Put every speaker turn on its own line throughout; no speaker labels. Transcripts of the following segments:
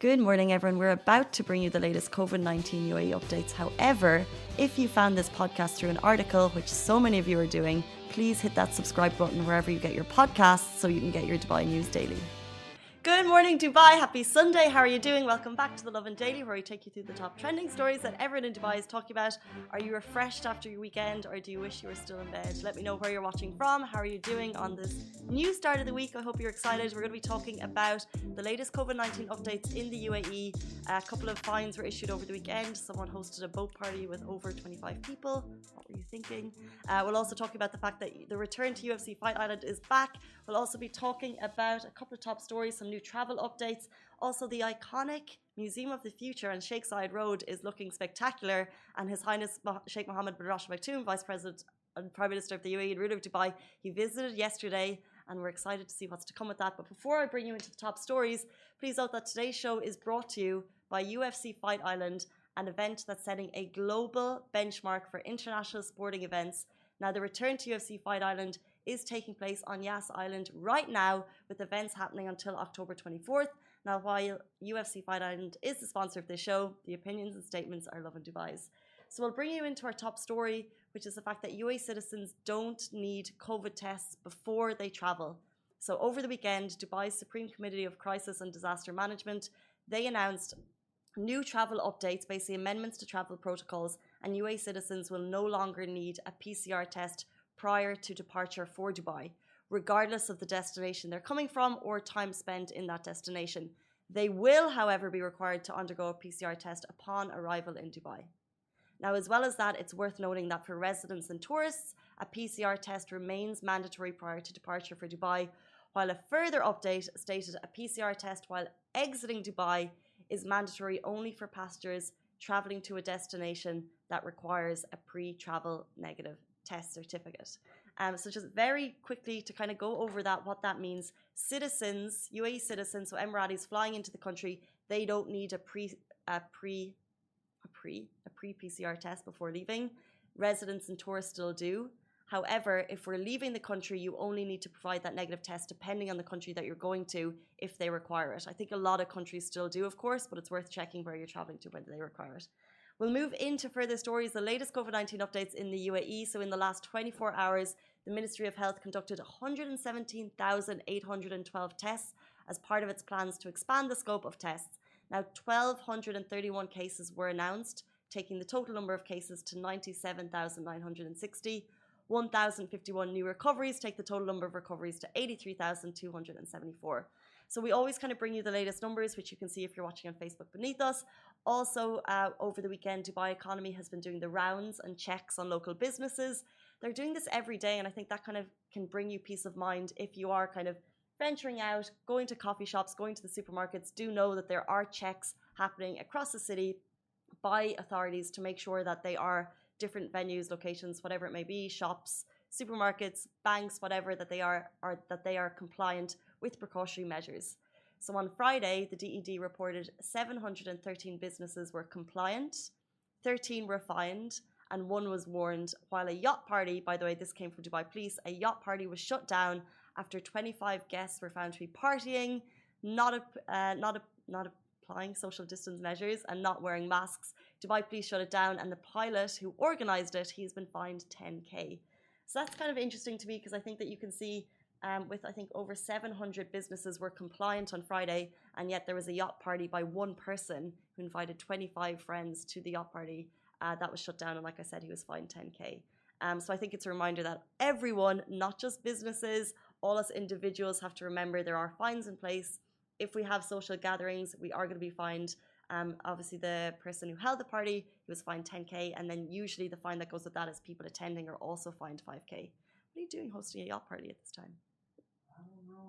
Good morning, everyone. We're about to bring you the latest COVID-19 UAE updates. However, if you found this podcast through an article, which so many of you are doing, please hit that subscribe button wherever you get your podcasts so you can get your Dubai news daily. Good morning, Dubai. Happy Sunday. How are you doing? Welcome back to the Lovin Daily, where we take you through the top trending stories that everyone in Dubai is talking about. Are you refreshed after your weekend, or do you wish you were still in bed? Let me know where you're watching from. How are you doing on this new start of the week? I hope you're excited. We're going to be talking about the latest COVID-19 updates in the UAE. A couple of fines were issued over the weekend. Someone hosted a boat party with over 25 people. What were you thinking? We'll also talk about the fact that the return to UFC Fight Island is back. We'll also be talking about a couple of top stories, some new travel updates. Also, the iconic Museum of the Future on Sheikh Zayed Road is looking spectacular, and His Highness Sheikh Mohammed bin Rashid Al Maktoum, Vice President and Prime Minister of the UAE and ruler of Dubai, he visited yesterday, and we're excited to see what's to come with that. But before I bring you into the top stories, please note that today's show is brought to you by UFC Fight Island, an event that's setting a global benchmark for international sporting events. Now, the return to UFC Fight Island is taking place on Yas Island right now, with events happening until October 24th. Now, while UFC Fight Island is the sponsor of this show, the opinions and statements are Lovin Dubai's. So we'll bring you into our top story, which is the fact that UAE citizens don't need COVID tests before they travel. So over the weekend, Dubai's Supreme Committee of Crisis and Disaster Management, they announced new travel updates, basically amendments to travel protocols, and UAE citizens will no longer need a PCR test prior to departure for Dubai, regardless of the destination they're coming from or time spent in that destination. They will, however, be required to undergo a PCR test upon arrival in Dubai. Now, as well as that, it's worth noting that for residents and tourists, a PCR test remains mandatory prior to departure for Dubai, while a further update stated a PCR test while exiting Dubai is mandatory only for passengers traveling to a destination that requires a pre-travel negative test certificate. So just very quickly to kind of go over that, what that means. Citizens, UAE citizens, so Emiratis flying into the country, they don't need a pre-PCR test before leaving. Residents and tourists still do. However, if we're leaving the country, you only need to provide that negative test depending on the country that you're going to, if they require it. I think a lot of countries still do, of course, but it's worth checking where you're traveling to when they require it. We'll move into further stories, the latest COVID-19 updates in the UAE. So in the last 24 hours, the Ministry of Health conducted 117,812 tests as part of its plans to expand the scope of tests. Now, 1,231 cases were announced, taking the total number of cases to 97,960. 1,051 new recoveries take the total number of recoveries to 83,274. So we always kind of bring you the latest numbers, which you can see if you're watching on Facebook beneath us. Also, over the weekend, Dubai Economy has been doing the rounds and checks on local businesses. They're doing this every day, and I think that kind of can bring you peace of mind if you are kind of venturing out, going to coffee shops, going to the supermarkets. Do know that there are checks happening across the city by authorities to make sure that they are different venues, locations, whatever it may be, shops, supermarkets, banks, whatever, that they are compliant with precautionary measures. So on Friday, the DED reported 713 businesses were compliant, 13 were fined, and 1 was warned, while a yacht party, by the way, this came from Dubai Police, a yacht party was shut down after 25 guests were found to be partying, not applying social distance measures and not wearing masks. Dubai Police shut it down, and the pilot who organised it, he's been fined 10k. So that's kind of interesting to me, because I think that you can see with, I think, over 700 businesses were compliant on Friday, and yet there was a yacht party by one person who invited 25 friends to the yacht party. That was shut down, and like I said, he was fined 10k. So I think it's a reminder that everyone, not just businesses, all us individuals have to remember there are fines in place. If we have social gatherings, we are going to be fined. Obviously, the person who held the party, he was fined 10k, and then usually the fine that goes with that is people attending are also fined 5k. What are you doing hosting a yacht party at this time?
I don't know.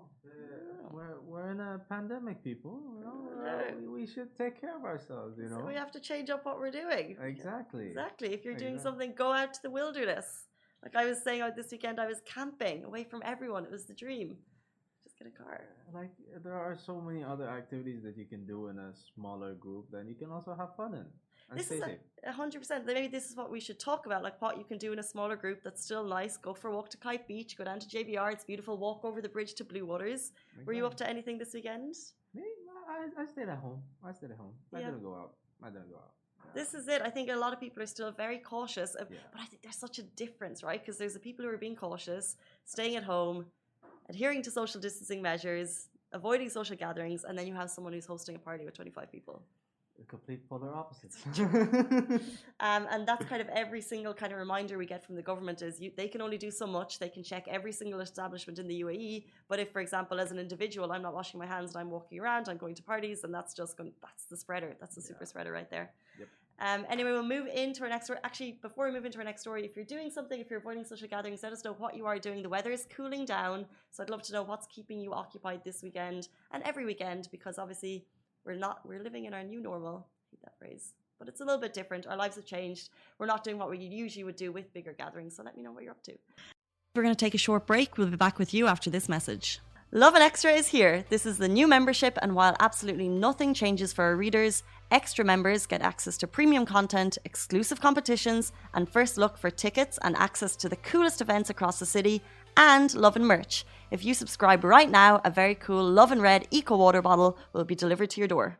We're in a pandemic, people. We should take care of ourselves,
So we have to change up what we're doing.
Exactly.
Exactly. If you're doing something, go out to the wilderness. Like I was saying this weekend, I was camping away from everyone. It was the dream. Just get a car.
Like, there are so many other activities that you can do in a smaller group that you can also have fun in. And
This
stay
is
safe.
100%. Maybe this is what we should talk about, like what you can do in a smaller group that's still nice. Go for a walk to Kite Beach, go down to JBR, it's beautiful. Walk over the bridge to Blue Waters. Were you up to anything this weekend?
Me? I stayed at home. I stayed at home. I
Yeah.
didn't go out. I didn't go out.
This is it. I think a lot of people are still very cautious,
Yeah.
but I think there's such a difference, right? Because there's the people who are being cautious, staying at home, adhering to social distancing measures, avoiding social gatherings, and then you have someone who's hosting a party with 25 people.
The complete polar opposites.
And that's kind of every single kind of reminder we get from the government is they can only do so much. They can check every single establishment in the UAE. But if, for example, as an individual, I'm not washing my hands and I'm walking around, I'm going to parties, and that's the spreader. That's the super spreader right there.
Yep.
Anyway, we'll move into our next story. Actually, before we move into our next story, if you're doing something, if you're avoiding social gatherings, let us know what you are doing. The weather is cooling down, so I'd love to know what's keeping you occupied this weekend and every weekend, because obviously we're living in our new normal. I hate that phrase, but it's a little bit different. Our lives have changed. We're not doing what we usually would do with bigger gatherings, so let me know what you're up to. We're going to take a short break. We'll be back with you after this message. Lovin Extra is here. This is the new membership, and while absolutely nothing changes for our readers, extra members get access to premium content, exclusive competitions, and first look for tickets and access to the coolest events across the city, and Lovin merch. If you subscribe right now, a very cool Lovin Red Eco Water bottle will be delivered to your door.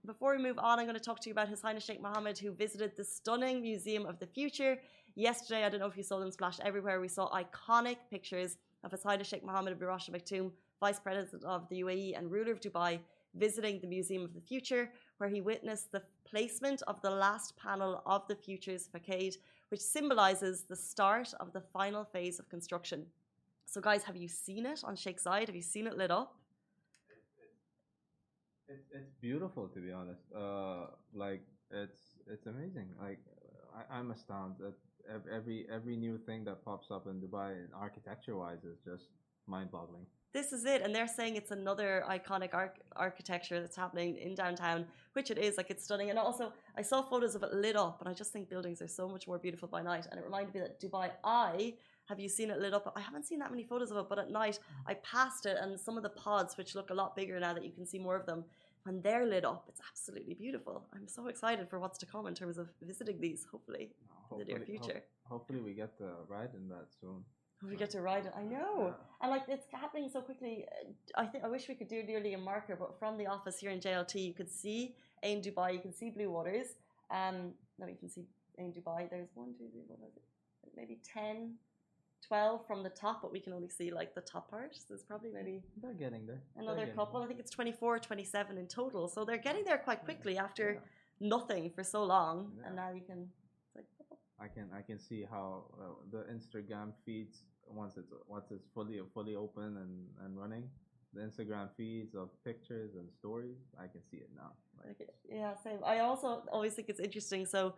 Before we move on, I'm going to talk to you about His Highness Sheikh Mohammed, who visited the stunning Museum of the Future. Yesterday, I don't know if you saw them splashed everywhere, we saw iconic pictures of His Highness Sheikh Mohammed bin Rashid Al Maktoum, Vice President of the UAE and ruler of Dubai, visiting the Museum of the Future, where he witnessed the placement of the last panel of the Future's facade, which symbolizes the start of the final phase of construction. So guys, have you seen it on Sheikh's side? Have you seen it lit up?
It's beautiful, to be honest. Like it's amazing. Like I'm astounded at every new thing that pops up in Dubai, architecture-wise, is just mind-boggling.
This is it, and they're saying it's another iconic architecture that's happening in downtown, which it is. Like, it's stunning. And also, I saw photos of it lit up, and I just think buildings are so much more beautiful by night. And it reminded me that Dubai Eye, have you seen it lit up? I haven't seen that many photos of it, but at night I passed it, and some of the pods, which look a lot bigger now that you can see more of them, when they're lit up, it's absolutely beautiful. I'm so excited for what's to come in terms of visiting these, hopefully in the near future.
Hopefully we get to ride in that soon.
We get to ride it. I know, and like it's happening so quickly. I wish we could do nearly a marker, but from the office here in JLT, you could see Ain Dubai, you can see Blue Waters. No, you can see Ain Dubai. There's 1, 2, 3, what was it? Maybe 10, 12 from the top, but we can only see like the top part. So there's probably maybe
they're getting there.
Another couple. I think it's 24, 27 in total. So they're getting there quite quickly after nothing for so long, and now you can.
I can see how the Instagram feeds once it's fully open and running, the Instagram feeds of pictures and stories, I can see it now.
Like, yeah, same. I also always think it's interesting. So,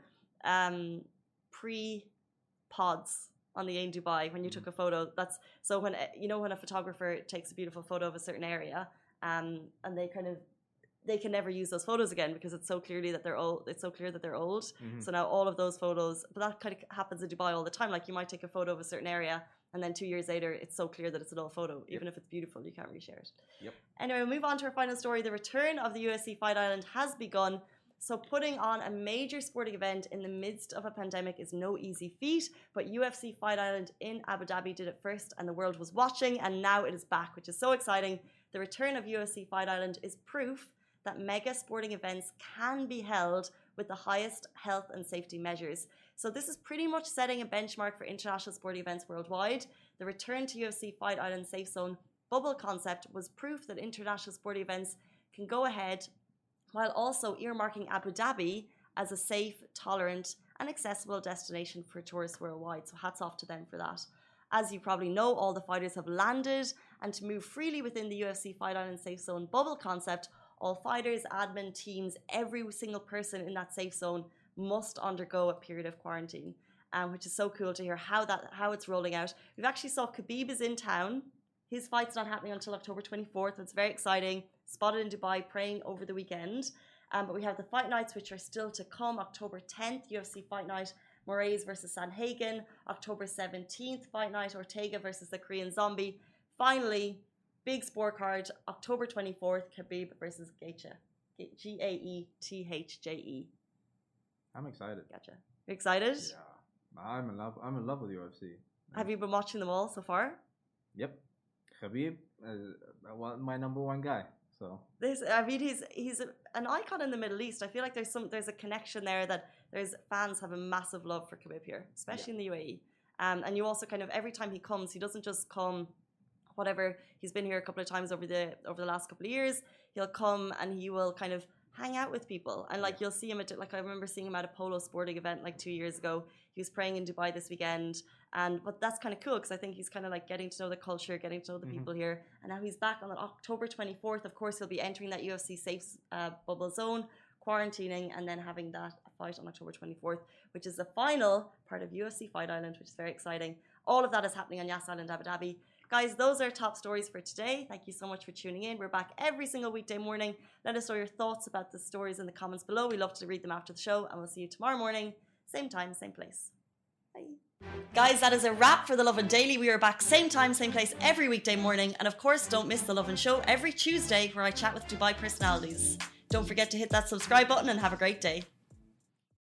pre-pods on the Ain Dubai, when you took a photo, that's so when when a photographer takes a beautiful photo of a certain area, and they can never use those photos again because it's so clear that they're old. Mm-hmm. So now all of those photos, but that kind of happens in Dubai all the time. Like you might take a photo of a certain area, and then 2 years later, it's so clear that it's an old photo. Even if it's beautiful, you can't reshare it.
Yep.
Anyway, we'll move on to our final story. The return of the UFC Fight Island has begun. So putting on a major sporting event in the midst of a pandemic is no easy feat, but UFC Fight Island in Abu Dhabi did it first, and the world was watching, and now it is back, which is so exciting. The return of UFC Fight Island is proof that mega sporting events can be held with the highest health and safety measures. So this is pretty much setting a benchmark for international sporting events worldwide. The return to UFC Fight Island Safe Zone bubble concept was proof that international sporting events can go ahead while also earmarking Abu Dhabi as a safe, tolerant and accessible destination for tourists worldwide. So hats off to them for that. As you probably know, all the fighters have landed, and to move freely within the UFC Fight Island Safe Zone bubble concept, all fighters, admin teams, every single person in that safe zone must undergo a period of quarantine, which is so cool to hear how it's rolling out. We've actually saw Khabib is in town. His fight's not happening until October 24th. It's very exciting. Spotted in Dubai, praying over the weekend. But we have the fight nights, which are still to come. October 10th, UFC Fight Night, Moraes versus Sanhagen. October 17th, Fight Night, Ortega versus the Korean Zombie. Finally, big scorecard, October 24th, Khabib versus Gaethje. Gaethje.
I'm excited.
Gotcha. You're excited?
Yeah. I'm in love with UFC.
Have you been watching them all so far?
Yep. Khabib, my number one guy. So
I mean, he's an icon in the Middle East. I feel like there's a connection there that there's fans have a massive love for Khabib here, especially in the UAE. And you also kind of every time he comes, he doesn't just come. Whatever, he's been here a couple of times over the last couple of years. He'll come and he will kind of hang out with people, and like you'll see him at, like I remember seeing him at a polo sporting event like 2 years ago. He was praying in Dubai this weekend, but that's kind of cool because I think he's kind of like getting to know the culture, getting to know the people here, and now he's back on October 24th. Of course, he'll be entering that UFC safe bubble zone, quarantining, and then having that fight on October 24th, which is the final part of UFC Fight Island, which is very exciting. All of that is happening on Yas Island, Abu Dhabi. Guys, those are top stories for today. Thank you so much for tuning in. We're back every single weekday morning. Let us know your thoughts about the stories in the comments below. We love to read them after the show, and we'll see you tomorrow morning, same time, same place. Bye. Guys, that is a wrap for the Lovin Daily. We are back same time, same place every weekday morning. And of course, don't miss the Lovin Show every Tuesday where I chat with Dubai personalities. Don't forget to hit that subscribe button and have a great day.